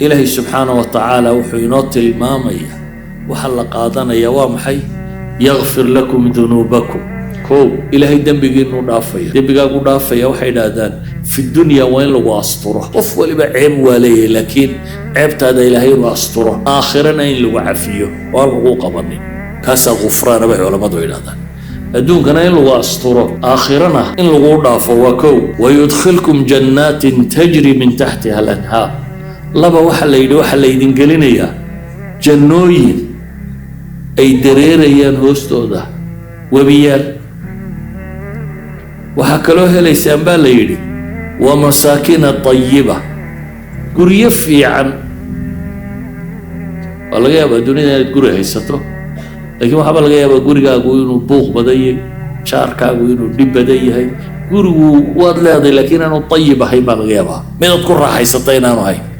إلهي سبحانه وتعالى وحينات المامية وحل قادنا يوام حي يغفر لكم ذنوبكم كو إلهي دنبقي إنه دافية دنبقي دافية وحيد آذان في الدنيا وين لو أسطره أفضل بعيب وليه لكن عيبت هذا إلهي وأسطره آخرنا إن لو عفيه وارغو قبني كاسا غفران بحي ولا مدعو إلى ذلك الدون كان إن لو أسطره آخرنا إن لو دافه وكو ويدخلكم جنات تجري من تحتها الأنهار لبا waxa la idin gelinayaa jannooyin ay dareerayaan hoostooda wabiyaal waxa kaloo helaysaan baa la yiri wa masaakina tayyiba guryo fiican walaga yaabaa dunida inaad guri haysato laakiin waxa laga yaabaa gurigaagu inuu buuq badan yahay shaarkaagu inuu dhib badan yahay gurigu waad leedahay laakiin aanu tayyib ahayn baa laga yaabaa mid aad ku raaxaysatay inaanu ahayn